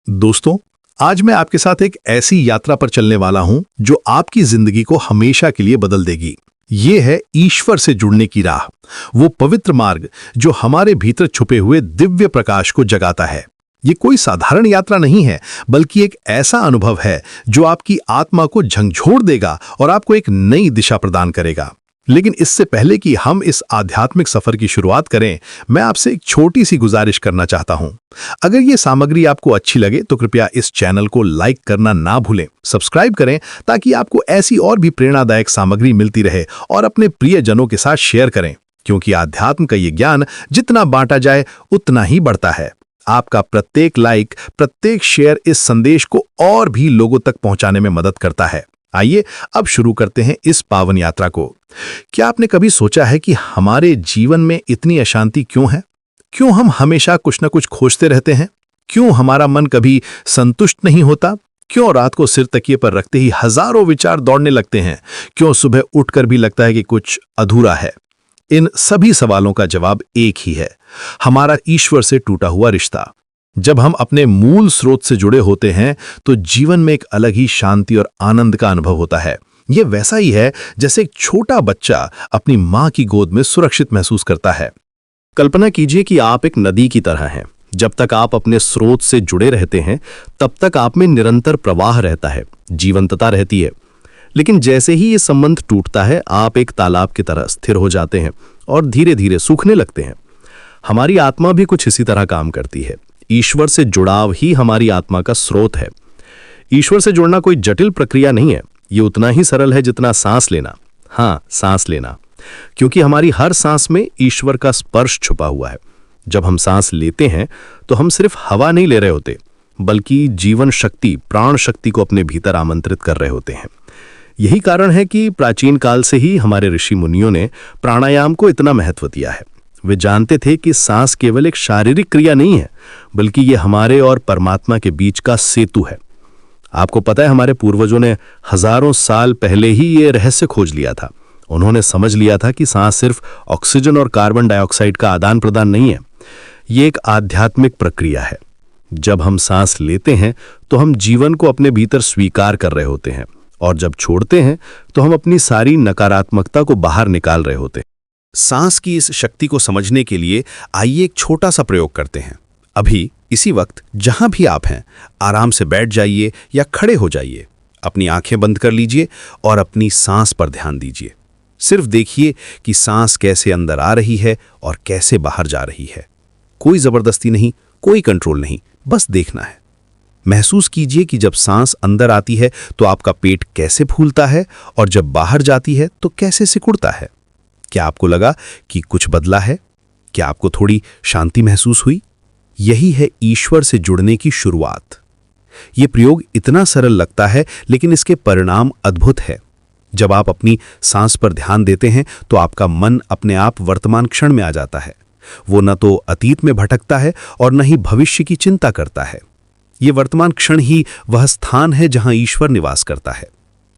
दोस्तों, आज मैं आपके साथ एक ऐसी यात्रा पर चलने वाला हूं जो आपकी जिंदगी को हमेशा के लिए बदल देगी। ये है ईश्वर से जुड़ने की राह, वो पवित्र मार्ग जो हमारे भीतर छुपे हुए दिव्य प्रकाश को जगाता है। ये कोई साधारण यात्रा नहीं है, बल्कि एक ऐसा अनुभव है जो आपकी आत्मा को झंझोड़ देगा और आपको एक नई दिशा प्रदान करेगा। लेकिन इससे पहले कि हम इस आध्यात्मिक सफर की शुरुआत करें, मैं आपसे एक छोटी सी गुजारिश करना चाहता हूं। अगर ये सामग्री आपको अच्छी लगे तो कृपया इस चैनल को लाइक करना ना भूलें, सब्सक्राइब करें ताकि आपको ऐसी और भी प्रेरणादायक सामग्री मिलती रहे और अपने प्रियजनों के साथ शेयर करें, क्योंकि आध्यात्म का ये ज्ञान जितना बांटा जाए उतना ही बढ़ता है। आपका प्रत्येक लाइक, प्रत्येक शेयर इस संदेश को और भी लोगों तक पहुंचाने में मदद करता है। आइए अब शुरू करते हैं इस पावन यात्रा को। क्या आपने कभी सोचा है कि हमारे जीवन में इतनी अशांति क्यों है? क्यों हम हमेशा कुछ न कुछ खोजते रहते हैं? क्यों हमारा मन कभी संतुष्ट नहीं होता? क्यों रात को सिर तकिए पर रखते ही हजारों विचार दौड़ने लगते हैं? क्यों सुबह उठकर भी लगता है कि कुछ अधूरा है? इन सभी सवालों का जवाब एक ही है, हमारा ईश्वर से टूटा हुआ रिश्ता। जब हम अपने मूल स्रोत से जुड़े होते हैं तो जीवन में एक अलग ही शांति और आनंद का अनुभव होता है। ये वैसा ही है जैसे एक छोटा बच्चा अपनी मां की गोद में सुरक्षित महसूस करता है। कल्पना कीजिए कि आप एक नदी की तरह हैं। जब तक आप अपने स्रोत से जुड़े रहते हैं तब तक आप में निरंतर प्रवाह रहता है, जीवंतता रहती है। लेकिन जैसे ही ये संबंध टूटता है, आप एक तालाब की तरह स्थिर हो जाते हैं और धीरे धीरे सूखने लगते हैं। हमारी आत्मा भी कुछ इसी तरह काम करती है। ईश्वर से जुड़ाव ही हमारी आत्मा का स्रोत है। ईश्वर से जुड़ना कोई जटिल प्रक्रिया नहीं है, ये उतना ही सरल है जितना सांस लेना। हाँ, सांस लेना, क्योंकि हमारी हर सांस में ईश्वर का स्पर्श छुपा हुआ है। जब हम सांस लेते हैं तो हम सिर्फ हवा नहीं ले रहे होते, बल्कि जीवन शक्ति, प्राण शक्ति को अपने भीतर आमंत्रित कर रहे होते हैं। यही कारण है कि प्राचीन काल से ही हमारे ऋषि मुनियों ने प्राणायाम को इतना महत्व दिया है। वे जानते थे कि सांस केवल एक शारीरिक क्रिया नहीं है, बल्कि ये हमारे और परमात्मा के बीच का सेतु है। आपको पता है, हमारे पूर्वजों ने हजारों साल पहले ही ये रहस्य खोज लिया था। उन्होंने समझ लिया था कि सांस सिर्फ ऑक्सीजन और कार्बन डाइऑक्साइड का आदान प्रदान नहीं है, ये एक आध्यात्मिक प्रक्रिया है। जब हम सांस लेते हैं तो हम जीवन को अपने भीतर स्वीकार कर रहे होते हैं, और जब छोड़ते हैं तो हम अपनी सारी नकारात्मकता को बाहर निकाल रहे होते हैं। सांस की इस शक्ति को समझने के लिए आइए एक छोटा सा प्रयोग करते हैं। अभी इसी वक्त जहां भी आप हैं, आराम से बैठ जाइए या खड़े हो जाइए। अपनी आंखें बंद कर लीजिए और अपनी सांस पर ध्यान दीजिए। सिर्फ देखिए कि सांस कैसे अंदर आ रही है और कैसे बाहर जा रही है। कोई जबरदस्ती नहीं, कोई कंट्रोल नहीं, बस देखना है। महसूस कीजिए कि जब सांस अंदर आती है तो आपका पेट कैसे फूलता है और जब बाहर जाती है तो कैसे सिकुड़ता है। क्या आपको लगा कि कुछ बदला है? क्या आपको थोड़ी शांति महसूस हुई? यही है ईश्वर से जुड़ने की शुरुआत। यह प्रयोग इतना सरल लगता है, लेकिन इसके परिणाम अद्भुत है। जब आप अपनी सांस पर ध्यान देते हैं तो आपका मन अपने आप वर्तमान क्षण में आ जाता है। वो न तो अतीत में भटकता है और न ही भविष्य की चिंता करता है। ये वर्तमान क्षण ही वह स्थान है जहां ईश्वर निवास करता है।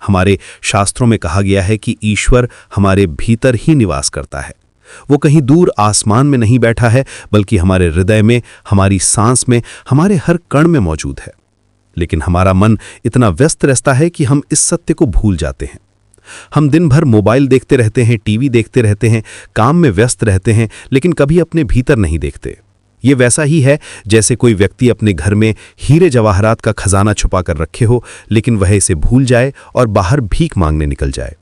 हमारे शास्त्रों में कहा गया है कि ईश्वर हमारे भीतर ही निवास करता है। वो कहीं दूर आसमान में नहीं बैठा है, बल्कि हमारे हृदय में, हमारी सांस में, हमारे हर कण में मौजूद है। लेकिन हमारा मन इतना व्यस्त रहता है कि हम इस सत्य को भूल जाते हैं। हम दिन भर मोबाइल देखते रहते हैं, टीवी देखते रहते हैं, काम में व्यस्त रहते हैं, लेकिन कभी अपने भीतर नहीं देखते। ये वैसा ही है जैसे कोई व्यक्ति अपने घर में हीरे जवाहरात का खजाना छुपा कर रखे हो, लेकिन वह इसे भूल जाए और बाहर भीख मांगने निकल जाए।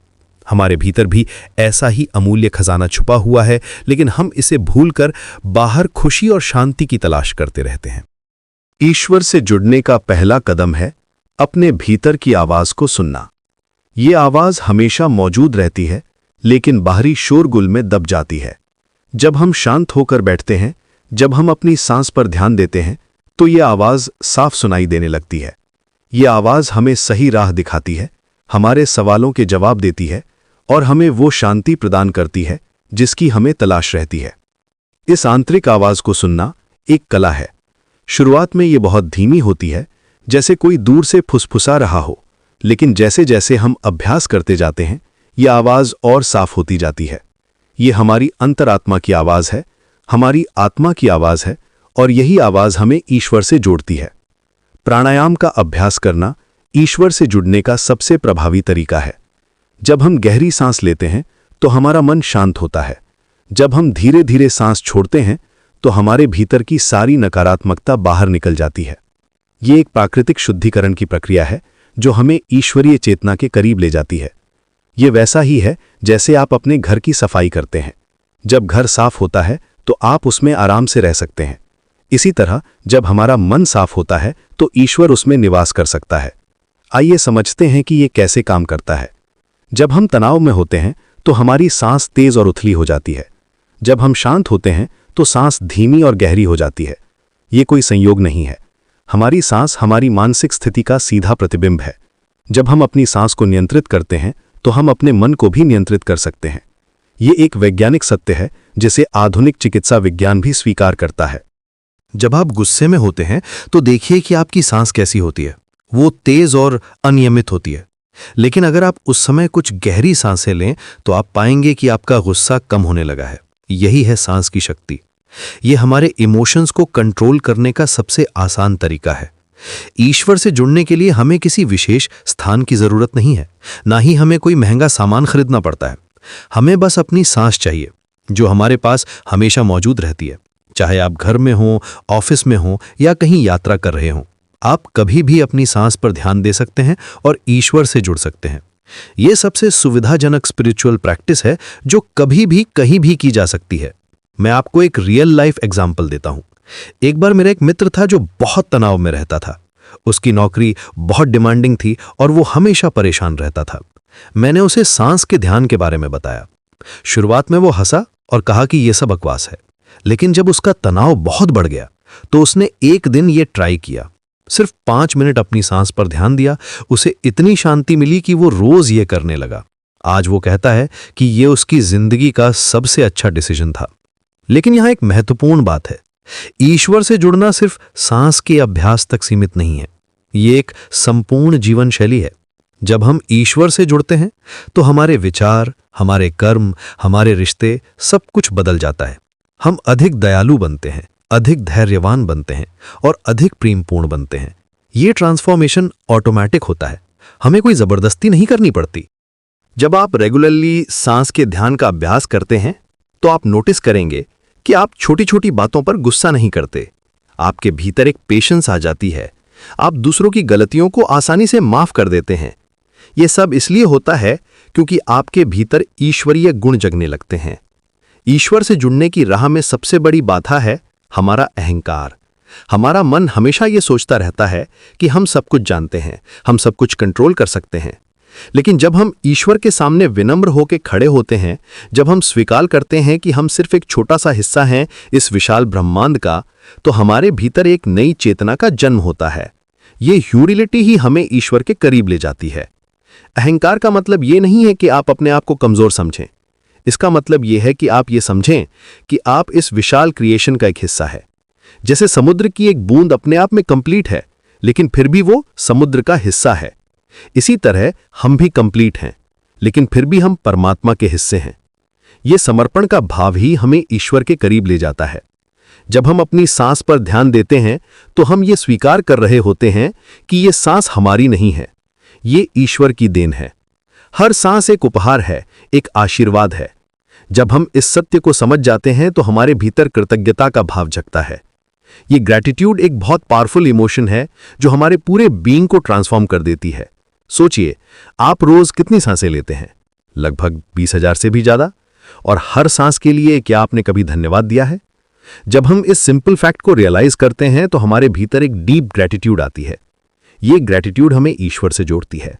हमारे भीतर भी ऐसा ही अमूल्य खजाना छुपा हुआ है, लेकिन हम इसे भूलकर बाहर खुशी और शांति की तलाश करते रहते हैं। ईश्वर से जुड़ने का पहला कदम है अपने भीतर की आवाज को सुनना। ये आवाज हमेशा मौजूद रहती है, लेकिन बाहरी शोरगुल में दब जाती है। जब हम शांत होकर बैठते हैं, जब हम अपनी सांस पर ध्यान देते हैं, तो ये आवाज साफ सुनाई देने लगती है। ये आवाज हमें सही राह दिखाती है, हमारे सवालों के जवाब देती है और हमें वो शांति प्रदान करती है जिसकी हमें तलाश रहती है। इस आंतरिक आवाज को सुनना एक कला है। शुरुआत में ये बहुत धीमी होती है, जैसे कोई दूर से फुसफुसा रहा हो, लेकिन जैसे जैसे हम अभ्यास करते जाते हैं, ये आवाज और साफ होती जाती है। ये हमारी अंतरात्मा की आवाज है, हमारी आत्मा की आवाज है, और यही आवाज हमें ईश्वर से जोड़ती है। प्राणायाम का अभ्यास करना ईश्वर से जुड़ने का सबसे प्रभावी तरीका है। जब हम गहरी सांस लेते हैं तो हमारा मन शांत होता है। जब हम धीरे धीरे सांस छोड़ते हैं तो हमारे भीतर की सारी नकारात्मकता बाहर निकल जाती है। ये एक प्राकृतिक शुद्धिकरण की प्रक्रिया है जो हमें ईश्वरीय चेतना के करीब ले जाती है। ये वैसा ही है जैसे आप अपने घर की सफाई करते हैं। जब घर साफ होता है तो आप उसमें आराम से रह सकते हैं। इसी तरह जब हमारा मन साफ होता है तो ईश्वर उसमें निवास कर सकता है। आइए समझते हैं कि ये कैसे काम करता है। जब हम तनाव में होते हैं तो हमारी सांस तेज और उथली हो जाती है। जब हम शांत होते हैं तो सांस धीमी और गहरी हो जाती है। ये कोई संयोग नहीं है। हमारी सांस हमारी मानसिक स्थिति का सीधा प्रतिबिंब है। जब हम अपनी सांस को नियंत्रित करते हैं तो हम अपने मन को भी नियंत्रित कर सकते हैं। ये एक वैज्ञानिक सत्य है जिसे आधुनिक चिकित्सा विज्ञान भी स्वीकार करता है। जब आप गुस्से में होते हैं तो देखिए कि आपकी सांस कैसी होती है। वो तेज और अनियमित होती है। लेकिन अगर आप उस समय कुछ गहरी सांसें लें तो आप पाएंगे कि आपका गुस्सा कम होने लगा है। यही है सांस की शक्ति। ये हमारे इमोशंस को कंट्रोल करने का सबसे आसान तरीका है। ईश्वर से जुड़ने के लिए हमें किसी विशेष स्थान की जरूरत नहीं है, ना ही हमें कोई महंगा सामान खरीदना पड़ता है। हमें बस अपनी सांस चाहिए जो हमारे पास हमेशा मौजूद रहती है। चाहे आप घर में हों, ऑफिस में हों या कहीं यात्रा कर रहे हों, आप कभी भी अपनी सांस पर ध्यान दे सकते हैं और ईश्वर से जुड़ सकते हैं। यह सबसे सुविधाजनक स्पिरिचुअल प्रैक्टिस है जो कभी भी कहीं भी की जा सकती है। मैं आपको एक रियल लाइफ एग्जाम्पल देता हूं। एक बार मेरा एक मित्र था जो बहुत तनाव में रहता था। उसकी नौकरी बहुत डिमांडिंग थी और वो हमेशा परेशान रहता था। मैंने उसे सांस के ध्यान के बारे में बताया। शुरुआत में वो हंसा और कहा कि यह सब बकवास है। लेकिन जब उसका तनाव बहुत बढ़ गया तो उसने एक दिन ये ट्राई किया। सिर्फ 5 मिनट अपनी सांस पर ध्यान दिया। उसे इतनी शांति मिली कि वो रोज ये करने लगा। आज वो कहता है कि ये उसकी जिंदगी का सबसे अच्छा डिसीजन था। लेकिन यहां एक महत्वपूर्ण बात है। ईश्वर से जुड़ना सिर्फ सांस के अभ्यास तक सीमित नहीं है। ये एक संपूर्ण जीवन शैली है। जब हम ईश्वर से जुड़ते हैं तो हमारे विचार, हमारे कर्म, हमारे रिश्ते सब कुछ बदल जाता है। हम अधिक दयालु बनते हैं, अधिक धैर्यवान बनते हैं और अधिक प्रेमपूर्ण बनते हैं। ये ट्रांसफॉर्मेशन ऑटोमेटिक होता है। हमें कोई जबरदस्ती नहीं करनी पड़ती। जब आप रेगुलरली सांस के ध्यान का अभ्यास करते हैं तो आप नोटिस करेंगे कि आप छोटी छोटी बातों पर गुस्सा नहीं करते। आपके भीतर एक पेशेंस आ जाती है। आप दूसरों की गलतियों को आसानी से माफ कर देते हैं। यह सब इसलिए होता है क्योंकि आपके भीतर ईश्वरीय गुण जगने लगते हैं। ईश्वर से जुड़ने की राह में सबसे बड़ी बाधा है हमारा अहंकार। हमारा मन हमेशा ये सोचता रहता है कि हम सब कुछ जानते हैं, हम सब कुछ कंट्रोल कर सकते हैं। लेकिन जब हम ईश्वर के सामने विनम्र होकर खड़े होते हैं, जब हम स्वीकार करते हैं कि हम सिर्फ एक छोटा सा हिस्सा हैं इस विशाल ब्रह्मांड का, तो हमारे भीतर एक नई चेतना का जन्म होता है। ये ह्यूमिलिटी ही हमें ईश्वर के करीब ले जाती है। अहंकार का मतलब ये नहीं है कि आप अपने आप को कमजोर समझें। इसका मतलब यह है कि आप ये समझें कि आप इस विशाल क्रिएशन का एक हिस्सा है। जैसे समुद्र की एक बूंद अपने आप में कंप्लीट है, लेकिन फिर भी वो समुद्र का हिस्सा है। इसी तरह हम भी कंप्लीट हैं, लेकिन फिर भी हम परमात्मा के हिस्से हैं। ये समर्पण का भाव ही हमें ईश्वर के करीब ले जाता है। जब हम अपनी सांस पर ध्यान देते हैं तो हम ये स्वीकार कर रहे होते हैं कि ये सांस हमारी नहीं है, ये ईश्वर की देन है। हर सांस एक उपहार है, एक आशीर्वाद है। जब हम इस सत्य को समझ जाते हैं तो हमारे भीतर कृतज्ञता का भाव जगता है। ये ग्रैटिट्यूड एक बहुत पावरफुल इमोशन है जो हमारे पूरे बीइंग को ट्रांसफॉर्म कर देती है। सोचिए, आप रोज कितनी सांसें लेते हैं? लगभग 20,000 से भी ज्यादा। और हर सांस के लिए क्या आपने कभी धन्यवाद दिया है? जब हम इस सिंपल फैक्ट को रियलाइज करते हैं तो हमारे भीतर एक डीप ग्रैटिट्यूड आती है। ये ग्रैटिट्यूड हमें ईश्वर से जोड़ती है।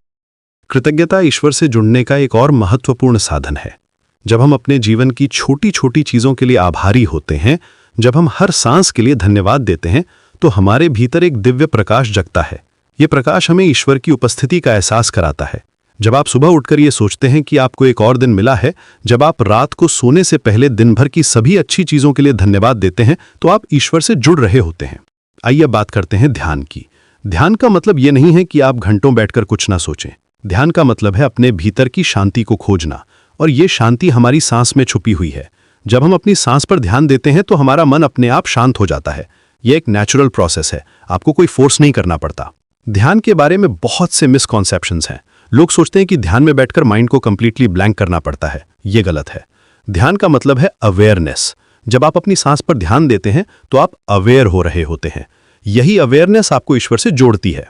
कृतज्ञता ईश्वर से जुड़ने का एक और महत्वपूर्ण साधन है। जब हम अपने जीवन की छोटी छोटी चीजों के लिए आभारी होते हैं, जब हम हर सांस के लिए धन्यवाद देते हैं, तो हमारे भीतर एक दिव्य प्रकाश जगता है। ये प्रकाश हमें ईश्वर की उपस्थिति का एहसास कराता है। जब आप सुबह उठकर ये सोचते हैं कि आपको एक और दिन मिला है, जब आप रात को सोने से पहले दिन भर की सभी अच्छी चीजों के लिए धन्यवाद देते हैं, तो आप ईश्वर से जुड़ रहे होते हैं। आइए बात करते हैं ध्यान की। ध्यान का मतलब ये नहीं है कि आप घंटों बैठकर कुछ ना सोचें। ध्यान का मतलब है अपने भीतर की शांति को खोजना, और ये शांति हमारी सांस में छुपी हुई है। जब हम अपनी सांस पर ध्यान देते हैं तो हमारा मन अपने आप शांत हो जाता है। यह एक नेचुरल प्रोसेस है, आपको कोई फोर्स नहीं करना पड़ता। ध्यान के बारे में बहुत से मिसकॉन्सेप्शंस हैं। लोग सोचते हैं कि ध्यान में बैठकर माइंड को कंप्लीटली ब्लैंक करना पड़ता है। ये गलत है। ध्यान का मतलब है अवेयरनेस। जब आप अपनी सांस पर ध्यान देते हैं तो आप अवेयर हो रहे होते हैं। यही अवेयरनेस आपको ईश्वर से जोड़ती है।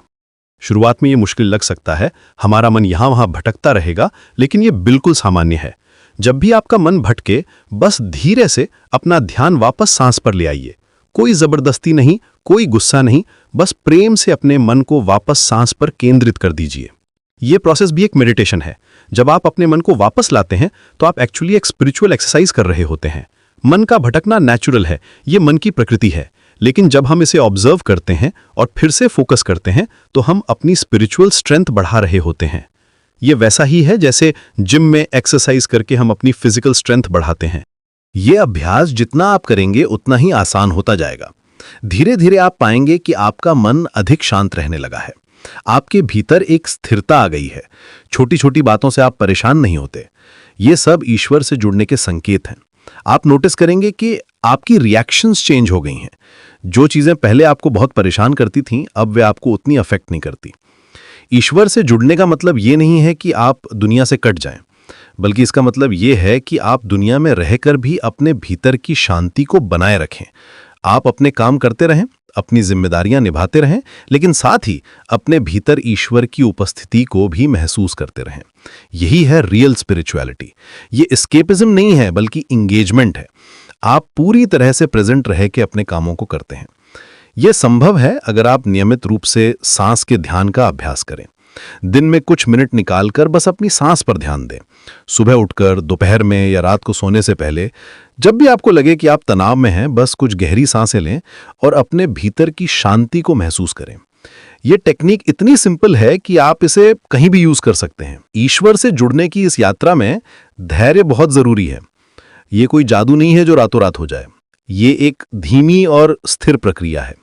शुरुआत में ये मुश्किल लग सकता है, हमारा मन यहां वहां भटकता रहेगा, लेकिन ये बिल्कुल सामान्य है। जब भी आपका मन भटके, बस धीरे से अपना ध्यान वापस सांस पर ले आइए। कोई जबरदस्ती नहीं, कोई गुस्सा नहीं, बस प्रेम से अपने मन को वापस सांस पर केंद्रित कर दीजिए। ये प्रोसेस भी एक मेडिटेशन है। जब आप अपने मन को वापस लाते हैं तो आप एक्चुअली एक स्पिरिचुअल एक्सरसाइज कर रहे होते हैं। मन का भटकना नेचुरल है, ये मन की प्रकृति है, लेकिन जब हम इसे ऑब्जर्व करते हैं और फिर से फोकस करते हैं तो हम अपनी स्पिरिचुअल स्ट्रेंथ बढ़ा रहे होते हैं। ये वैसा ही है जैसे जिम में एक्सरसाइज करके हम अपनी फिजिकल स्ट्रेंथ बढ़ाते हैं। ये अभ्यास जितना आप करेंगे उतना ही आसान होता जाएगा। धीरे धीरे आप पाएंगे कि आपका मन अधिक शांत रहने लगा है। आपके भीतर एक स्थिरता आ गई है। छोटी छोटी बातों से आप परेशान नहीं होते। ये सब ईश्वर से जुड़ने के संकेत हैं। आप नोटिस करेंगे कि आपकी रिएक्शंस चेंज हो गई हैं। जो चीजें पहले आपको बहुत परेशान करती थीं, अब वे आपको उतनी अफेक्ट नहीं करती। ईश्वर से जुड़ने का मतलब ये नहीं है कि आप दुनिया से कट जाएं, बल्कि इसका मतलब ये है कि आप दुनिया में रहकर भी अपने भीतर की शांति को बनाए रखें। आप अपने काम करते रहें, अपनी जिम्मेदारियां निभाते रहें, लेकिन साथ ही अपने भीतर ईश्वर की उपस्थिति को भी महसूस करते रहें। यही है रियल स्पिरिचुअलिटी। ये एस्केपिज्म नहीं है, बल्कि इंगेजमेंट है। आप पूरी तरह से प्रेजेंट रह के अपने कामों को करते हैं। यह संभव है अगर आप नियमित रूप से सांस के ध्यान का अभ्यास करें। दिन में कुछ मिनट निकालकर बस अपनी सांस पर ध्यान दें। सुबह उठकर, दोपहर में या रात को सोने से पहले, जब भी आपको लगे कि आप तनाव में हैं, बस कुछ गहरी सांसें लें और अपने भीतर की शांति को महसूस करें। यह टेक्निक इतनी सिंपल है कि आप इसे कहीं भी यूज कर सकते हैं। ईश्वर से जुड़ने की इस यात्रा में धैर्य बहुत जरूरी है। ये कोई जादू नहीं है जो रातों रात हो जाए। ये एक धीमी और स्थिर प्रक्रिया है।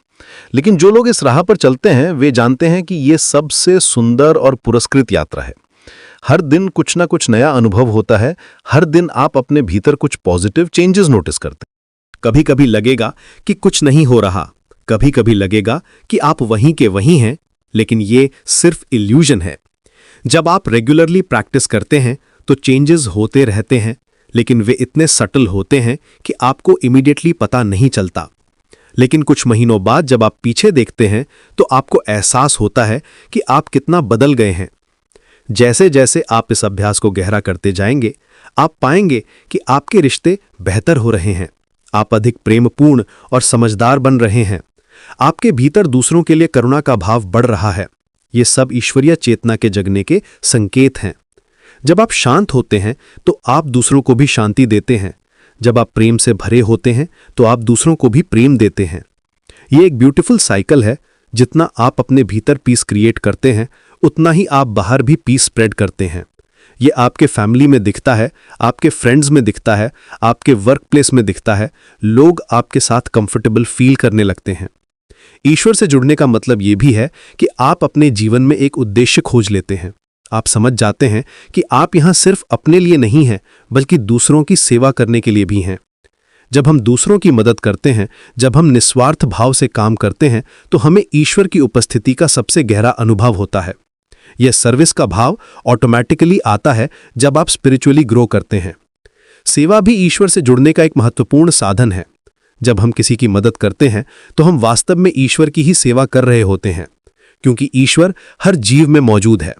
लेकिन जो लोग इस राह पर चलते हैं वे जानते हैं कि ये सबसे सुंदर और पुरस्कृत यात्रा है। हर दिन कुछ ना कुछ नया अनुभव होता है। हर दिन आप अपने भीतर कुछ पॉजिटिव चेंजेस नोटिस करते हैं। कभी कभी लगेगा कि कुछ नहीं हो रहा, कभी कभी लगेगा कि आप वहीं के वहीं हैं, लेकिन ये सिर्फ इल्यूजन है। जब आप रेगुलरली प्रैक्टिस करते हैं तो चेंजेस होते रहते हैं, लेकिन वे इतने सटल होते हैं कि आपको इमीडिएटली पता नहीं चलता। लेकिन कुछ महीनों बाद जब आप पीछे देखते हैं तो आपको एहसास होता है कि आप कितना बदल गए हैं। जैसे जैसे आप इस अभ्यास को गहरा करते जाएंगे, आप पाएंगे कि आपके रिश्ते बेहतर हो रहे हैं। आप अधिक प्रेमपूर्ण और समझदार बन रहे हैं। आपके भीतर दूसरों के लिए करुणा का भाव बढ़ रहा है। ये सब ईश्वरीय चेतना के जगने के संकेत हैं। जब आप शांत होते हैं तो आप दूसरों को भी शांति देते हैं। जब आप प्रेम से भरे होते हैं तो आप दूसरों को भी प्रेम देते हैं। ये एक ब्यूटीफुल साइकिल है। जितना आप अपने भीतर पीस क्रिएट करते हैं, उतना ही आप बाहर भी पीस स्प्रेड करते हैं। ये आपके फैमिली में दिखता है, आपके फ्रेंड्स में दिखता है, आपके वर्क प्लेस में दिखता है। लोग आपके साथ कंफर्टेबल फील करने लगते हैं। ईश्वर से जुड़ने का मतलब ये भी है कि आप अपने जीवन में एक उद्देश्य खोज लेते हैं। आप समझ जाते हैं कि आप यहां सिर्फ अपने लिए नहीं हैं, बल्कि दूसरों की सेवा करने के लिए भी हैं। जब हम दूसरों की मदद करते हैं, जब हम निस्वार्थ भाव से काम करते हैं, तो हमें ईश्वर की उपस्थिति का सबसे गहरा अनुभव होता है। यह सर्विस का भाव ऑटोमैटिकली आता है जब आप स्पिरिचुअली ग्रो करते हैं। सेवा भी ईश्वर से जुड़ने का एक महत्वपूर्ण साधन है। जब हम किसी की मदद करते हैं तो हम वास्तव में ईश्वर की ही सेवा कर रहे होते हैं, क्योंकि ईश्वर हर जीव में मौजूद है।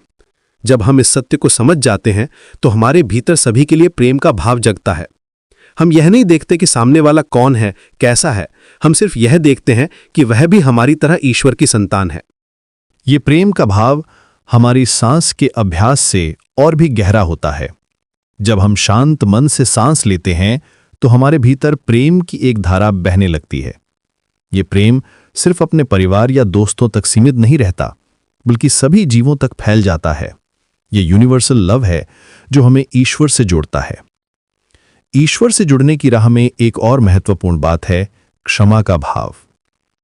जब हम इस सत्य को समझ जाते हैं तो हमारे भीतर सभी के लिए प्रेम का भाव जगता है। हम यह नहीं देखते कि सामने वाला कौन है, कैसा है। हम सिर्फ यह देखते हैं कि वह भी हमारी तरह ईश्वर की संतान है। ये प्रेम का भाव हमारी सांस के अभ्यास से और भी गहरा होता है। जब हम शांत मन से सांस लेते हैं तो हमारे भीतर प्रेम की एक धारा बहने लगती है। ये प्रेम सिर्फ अपने परिवार या दोस्तों तक सीमित नहीं रहता, बल्कि सभी जीवों तक फैल जाता है। ये यूनिवर्सल लव है जो हमें ईश्वर से जोड़ता है। ईश्वर से जुड़ने की राह में एक और महत्वपूर्ण बात है क्षमा का भाव।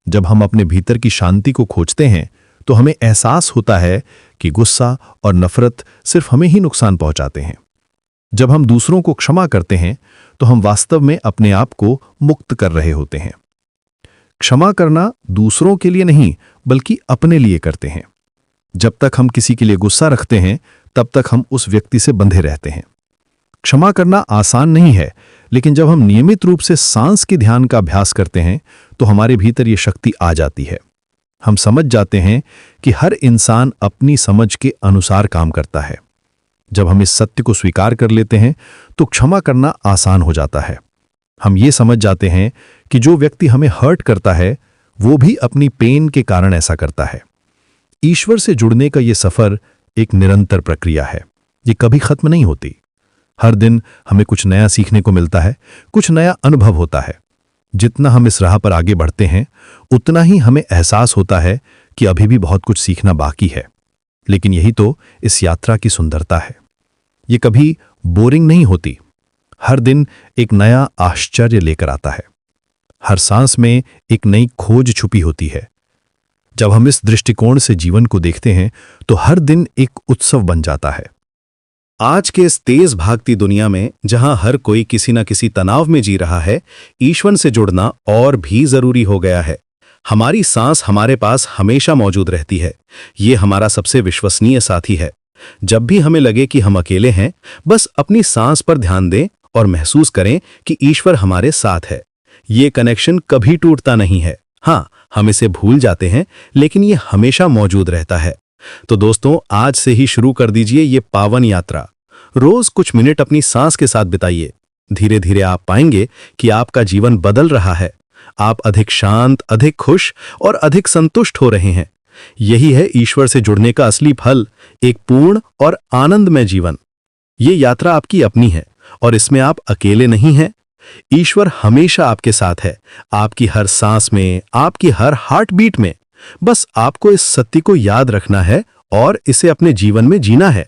जब हम अपने भीतर की शांति को खोजते हैं तो हमें एहसास होता है कि गुस्सा और नफरत सिर्फ हमें ही नुकसान पहुंचाते हैं। जब हम दूसरों को क्षमा करते हैं तो हम वास्तव में अपने आप को मुक्त कर रहे होते हैं। क्षमा करना दूसरों के लिए नहीं बल्कि अपने लिए करते हैं। जब तक हम किसी के लिए गुस्सा रखते हैं तब तक हम उस व्यक्ति से बंधे रहते हैं। क्षमा करना आसान नहीं है, लेकिन जब हम नियमित रूप से सांस के ध्यान का अभ्यास करते हैं तो हमारे भीतर ये शक्ति आ जाती है। हम समझ जाते हैं कि हर इंसान अपनी समझ के अनुसार काम करता है। जब हम इस सत्य को स्वीकार कर लेते हैं तो क्षमा करना आसान हो जाता है। हम ये समझ जाते हैं कि जो व्यक्ति हमें हर्ट करता है वो भी अपनी पेन के कारण ऐसा करता है। ईश्वर से जुड़ने का ये सफर एक निरंतर प्रक्रिया है, ये कभी खत्म नहीं होती। हर दिन हमें कुछ नया सीखने को मिलता है, कुछ नया अनुभव होता है। जितना हम इस राह पर आगे बढ़ते हैं उतना ही हमें एहसास होता है कि अभी भी बहुत कुछ सीखना बाकी है। लेकिन यही तो इस यात्रा की सुंदरता है। ये कभी बोरिंग नहीं होती। हर दिन एक नया आश्चर्य लेकर आता है। हर सांस में एक नई खोज छुपी होती है। जब हम इस दृष्टिकोण से जीवन को देखते हैं तो हर दिन एक उत्सव बन जाता है। आज के इस तेज भागती दुनिया में जहां हर कोई किसी न किसी तनाव में जी रहा है, ईश्वर से जुड़ना और भी जरूरी हो गया है। हमारी सांस हमारे पास हमेशा मौजूद रहती है। ये हमारा सबसे विश्वसनीय साथी है। जब भी हमें लगे कि हम अकेले हैं, बस अपनी सांस पर ध्यान दें और महसूस करें कि ईश्वर हमारे साथ है। ये कनेक्शन कभी टूटता नहीं है। हाँ, हम इसे भूल जाते हैं, लेकिन ये हमेशा मौजूद रहता है। तो दोस्तों, आज से ही शुरू कर दीजिए ये पावन यात्रा। रोज कुछ मिनट अपनी सांस के साथ बिताइए। धीरे धीरे आप पाएंगे कि आपका जीवन बदल रहा है। आप अधिक शांत, अधिक खुश और अधिक संतुष्ट हो रहे हैं। यही है ईश्वर से जुड़ने का असली फल, एक पूर्ण और आनंदमय जीवन। ये यात्रा आपकी अपनी है और इसमें आप अकेले नहीं हैं। ईश्वर हमेशा आपके साथ है, आपकी हर सांस में, आपकी हर हार्ट बीट में। बस आपको इस सत्य को याद रखना है और इसे अपने जीवन में जीना है।